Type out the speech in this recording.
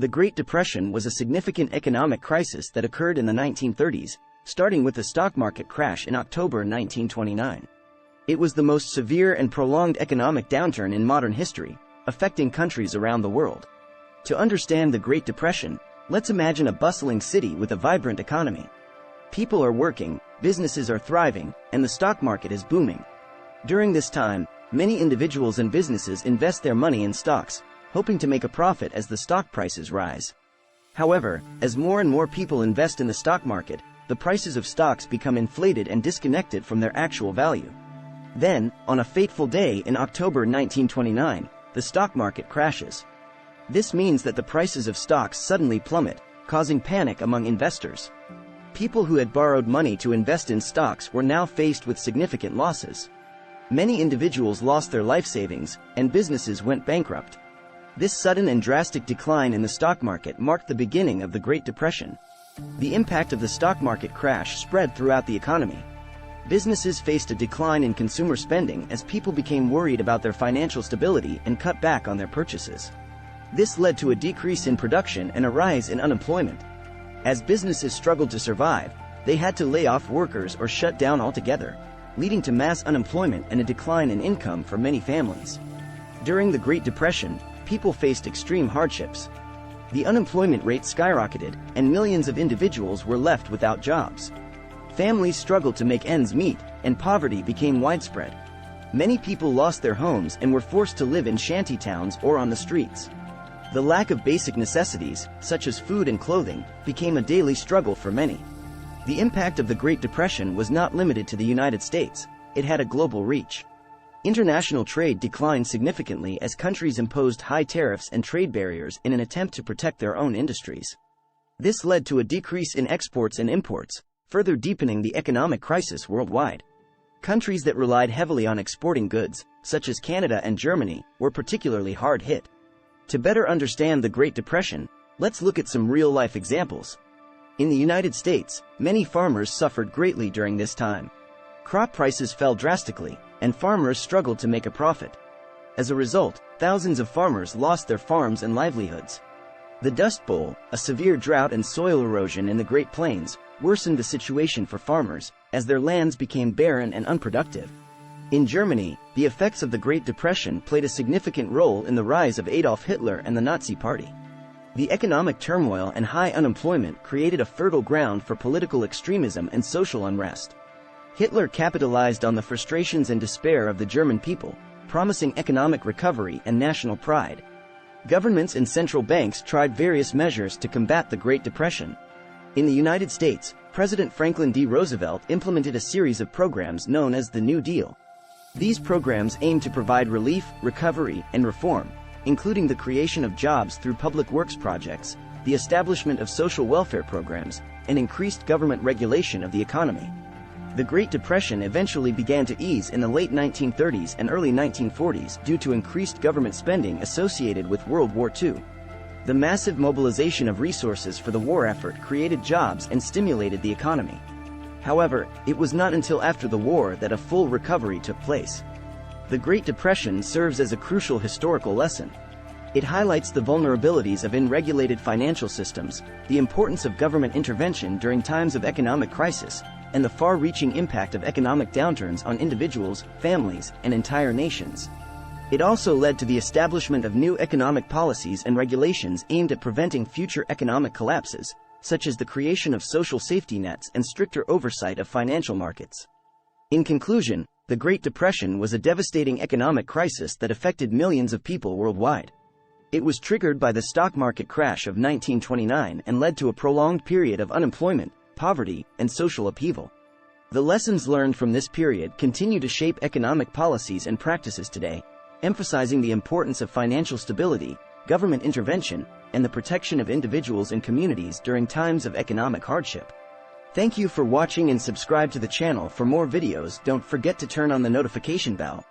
The Great Depression was a significant economic crisis that occurred in the 1930s, starting with the stock market crash in October 1929. It was the most severe and prolonged economic downturn in modern history, affecting countries around the world. To understand the Great Depression, let's imagine a bustling city with a vibrant economy. People are working, businesses are thriving, and the stock market is booming. During this time, many individuals and businesses invest their money in stocks, hoping to make a profit as the stock prices rise. However, as more and more people invest in the stock market, the prices of stocks become inflated and disconnected from their actual value. Then, on a fateful day in October 1929, the stock market crashes. This means that the prices of stocks suddenly plummet, causing panic among investors. People who had borrowed money to invest in stocks were now faced with significant losses. Many individuals lost their life savings, and businesses went bankrupt. This sudden and drastic decline in the stock market marked the beginning of the Great Depression. The impact of the stock market crash spread throughout the economy. Businesses faced a decline in consumer spending as people became worried about their financial stability and cut back on their purchases. This led to a decrease in production and a rise in unemployment. As businesses struggled to survive, they had to lay off workers or shut down altogether, leading to mass unemployment and a decline in income for many families. During the Great Depression, people faced extreme hardships. The unemployment rate skyrocketed, and millions of individuals were left without jobs. Families struggled to make ends meet, and poverty became widespread. Many people lost their homes and were forced to live in shanty towns or on the streets. The lack of basic necessities, such as food and clothing, became a daily struggle for many. The impact of the Great Depression was not limited to the United States; it had a global reach. International trade declined significantly as countries imposed high tariffs and trade barriers in an attempt to protect their own industries. This led to a decrease in exports and imports, further deepening the economic crisis worldwide. Countries that relied heavily on exporting goods, such as Canada and Germany, were particularly hard hit. To better understand the Great Depression, let's look at some real-life examples. In the United States, many farmers suffered greatly during this time. Crop prices fell drastically, and farmers struggled to make a profit. As a result, thousands of farmers lost their farms and livelihoods. The Dust Bowl, a severe drought and soil erosion in the Great Plains, worsened the situation for farmers, as their lands became barren and unproductive. In Germany, the effects of the Great Depression played a significant role in the rise of Adolf Hitler and the Nazi Party. The economic turmoil and high unemployment created a fertile ground for political extremism and social unrest. Hitler capitalized on the frustrations and despair of the German people, promising economic recovery and national pride. Governments and central banks tried various measures to combat the Great Depression. In the United States, President Franklin D. Roosevelt implemented a series of programs known as the New Deal. These programs aimed to provide relief, recovery, and reform, including the creation of jobs through public works projects, the establishment of social welfare programs, and increased government regulation of the economy. The Great Depression eventually began to ease in the late 1930s and early 1940s due to increased government spending associated with World War II. The massive mobilization of resources for the war effort created jobs and stimulated the economy. However, it was not until after the war that a full recovery took place. The Great Depression serves as a crucial historical lesson. It highlights the vulnerabilities of unregulated financial systems, the importance of government intervention during times of economic crisis, and the far-reaching impact of economic downturns on individuals, families, and entire nations. It also led to the establishment of new economic policies and regulations aimed at preventing future economic collapses, such as the creation of social safety nets and stricter oversight of financial markets. In conclusion, the Great Depression was a devastating economic crisis that affected millions of people worldwide. It was triggered by the stock market crash of 1929 and led to a prolonged period of unemployment, poverty, and social upheaval. The lessons learned from this period continue to shape economic policies and practices today, emphasizing the importance of financial stability, government intervention, and the protection of individuals and communities during times of economic hardship. Thank you for watching and subscribe to the channel for more videos. Don't forget to turn on the notification bell.